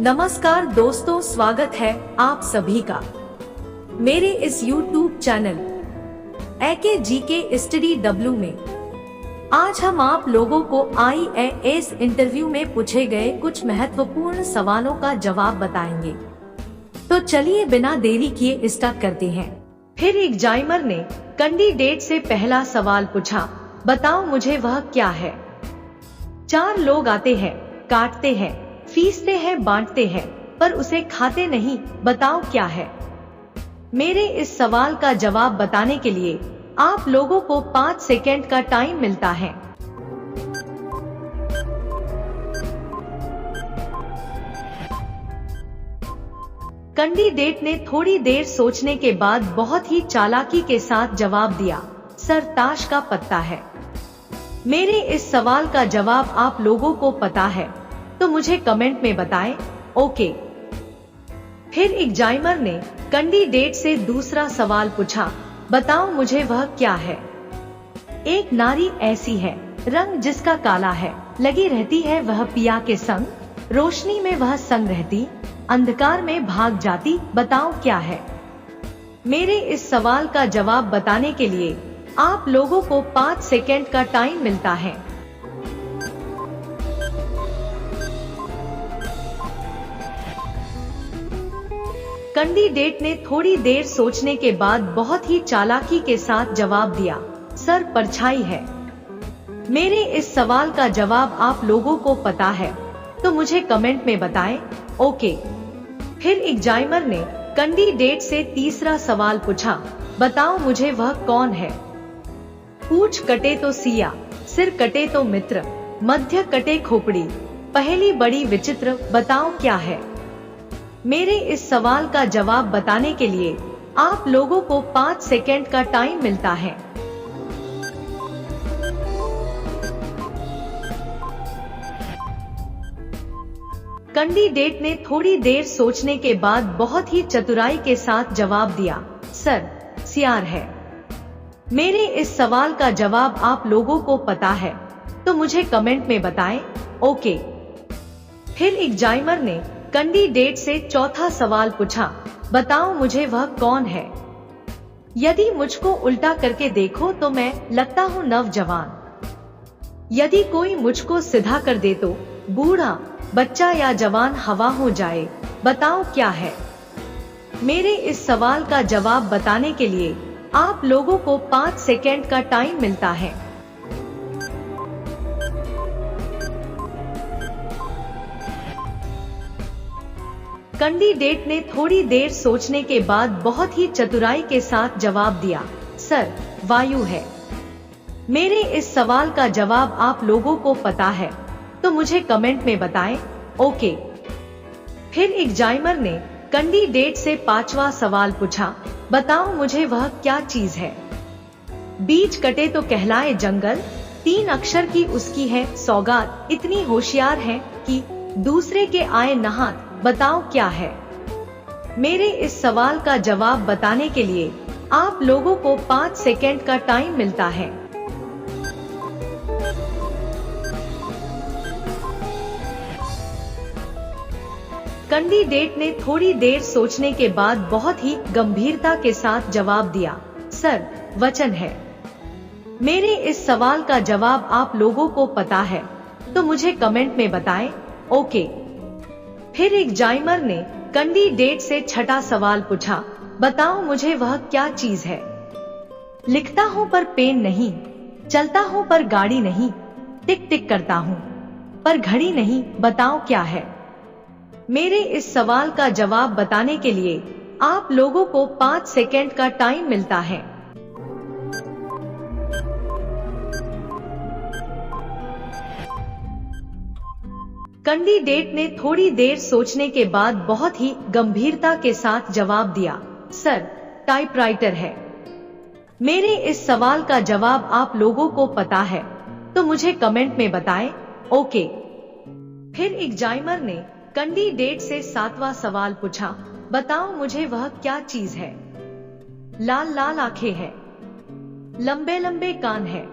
नमस्कार दोस्तों, स्वागत है आप सभी का मेरे इस YouTube channel AK GK study W में। आज हम आप लोगों को IAS इंटरव्यू में पूछे गए कुछ महत्वपूर्ण सवालों का जवाब बताएंगे। तो चलिए बिना देरी किए स्टार्ट करते हैं। फिर एग्जामिनर ने कैंडिडेट से पहला सवाल पूछा, बताओ मुझे वह क्या है। 4 लोग आते हैं, काटते हैं, फीसते हैं, बांटते हैं, पर उसे खाते नहीं, बताओ क्या है। मेरे इस सवाल का जवाब बताने के लिए आप लोगों को 5 सेकेंड का टाइम मिलता है। कैंडिडेट ने थोड़ी देर सोचने के बाद बहुत ही चालाकी के साथ जवाब दिया, सर ताश का पत्ता है। मेरे इस सवाल का जवाब आप लोगों को पता है तो मुझे कमेंट में बताएं, ओके। फिर एग्जामिनर ने कैंडिडेट से दूसरा सवाल पूछा, बताओ मुझे वह क्या है। एक नारी ऐसी है, रंग जिसका काला है, लगी रहती है वह पिया के संग, रोशनी में वह संग रहती, अंधकार में भाग जाती, बताओ क्या है। मेरे इस सवाल का जवाब बताने के लिए आप लोगों को 5 सेकेंड का टाइम मिलता है। कैंडिडेट ने थोड़ी देर सोचने के बाद बहुत ही चालाकी के साथ जवाब दिया, सर परछाई है। मेरे इस सवाल का जवाब आप लोगों को पता है तो मुझे कमेंट में बताएं, ओके। फिर एग्जामिनर ने कैंडिडेट से तीसरा सवाल पूछा, बताओ मुझे वह कौन है। पूंछ कटे तो सिया, सिर कटे तो मित्र, मध्य कटे खोपड़ी, पहली बड़ी विचित्र, बताओ क्या है। मेरे इस सवाल का जवाब बताने के लिए आप लोगों को 5 सेकेंड का टाइम मिलता है। कैंडिडेट ने थोड़ी देर सोचने के बाद बहुत ही चतुराई के साथ जवाब दिया, सर सियार है। मेरे इस सवाल का जवाब आप लोगों को पता है तो मुझे कमेंट में बताएं, ओके। फिर एग्जामिनर ने कैंडिडेट से चौथा सवाल पूछा, बताओ मुझे वह कौन है। यदि मुझको उल्टा करके देखो तो मैं लगता हूँ नौजवान, यदि कोई मुझको सीधा कर दे तो बूढ़ा, बच्चा या जवान हवा हो जाए, बताओ क्या है। मेरे इस सवाल का जवाब बताने के लिए आप लोगों को 5 सेकेंड का टाइम मिलता है। कैंडिडेट ने थोड़ी देर सोचने के बाद बहुत ही चतुराई के साथ जवाब दिया, सर वायु है। मेरे इस सवाल का जवाब आप लोगों को पता है तो मुझे कमेंट में बताएं, ओके। फिर एग्जामिनर ने कैंडिडेट से 5वां सवाल पूछा, बताओ मुझे वह क्या चीज है। बीच कटे तो कहलाए जंगल, 3 अक्षर की उसकी है सौगात, इतनी होशियार है कि दूसरे के आए नहात, बताओ क्या है। मेरे इस सवाल का जवाब बताने के लिए आप लोगों को 5 सेकेंड का टाइम मिलता है। कैंडिडेट ने थोड़ी देर सोचने के बाद बहुत ही गंभीरता के साथ जवाब दिया, सर वचन है। मेरे इस सवाल का जवाब आप लोगों को पता है तो मुझे कमेंट में बताएं, ओके। फिर एग्जामिनर ने कैंडिडेट से 6ठा सवाल पूछा, बताओ मुझे वह क्या चीज है। लिखता हूँ पर पेन नहीं, चलता हूँ पर गाड़ी नहीं, टिक टिक करता हूँ पर घड़ी नहीं, बताओ क्या है। मेरे इस सवाल का जवाब बताने के लिए आप लोगों को 5 सेकेंड का टाइम मिलता है। कैंडिडेट ने थोड़ी देर सोचने के बाद बहुत ही गंभीरता के साथ जवाब दिया, सर टाइपराइटर है। मेरे इस सवाल का जवाब आप लोगों को पता है तो मुझे कमेंट में बताएं, ओके। फिर एग्जामिनर ने कैंडिडेट से 7वां सवाल पूछा, बताओ मुझे वह क्या चीज है। लाल लाल आंखें हैं, लंबे लंबे कान है,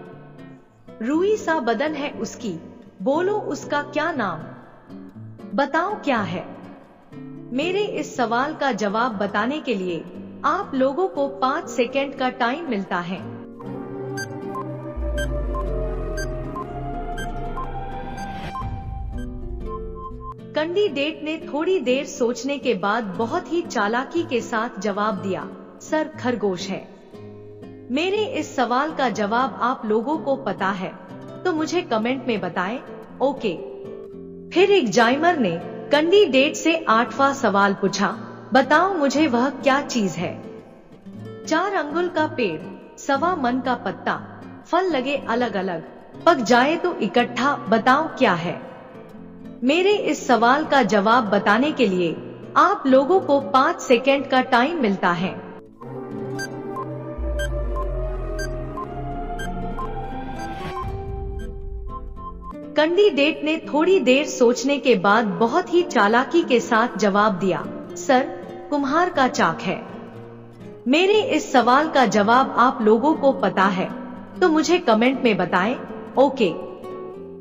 रूई सा बदन है उसकी, बोलो उसका क्या नाम। बताओ क्या है। मेरे इस सवाल का जवाब बताने के लिए आप लोगों को 5 सेकेंड का टाइम मिलता है। कैंडिडेट ने थोड़ी देर सोचने के बाद बहुत ही चालाकी के साथ जवाब दिया, सर खरगोश है। मेरे इस सवाल का जवाब आप लोगों को पता है तो मुझे कमेंट में बताएं, ओके। फिर एग्जामिनर ने कैंडिडेट से 8वां सवाल पूछा, बताओ मुझे वह क्या चीज है। 4 अंगुल का पेड़, 1.25 मन का पत्ता, फल लगे अलग अलग, पक जाए तो इकट्ठा, बताओ क्या है। मेरे इस सवाल का जवाब बताने के लिए आप लोगों को 5 सेकेंड का टाइम मिलता है। कैंडिडेट ने थोड़ी देर सोचने के बाद बहुत ही चालाकी के साथ जवाब दिया, सर कुम्हार का चाक है। मेरे इस सवाल का जवाब आप लोगों को पता है तो मुझे कमेंट में बताएं, ओके।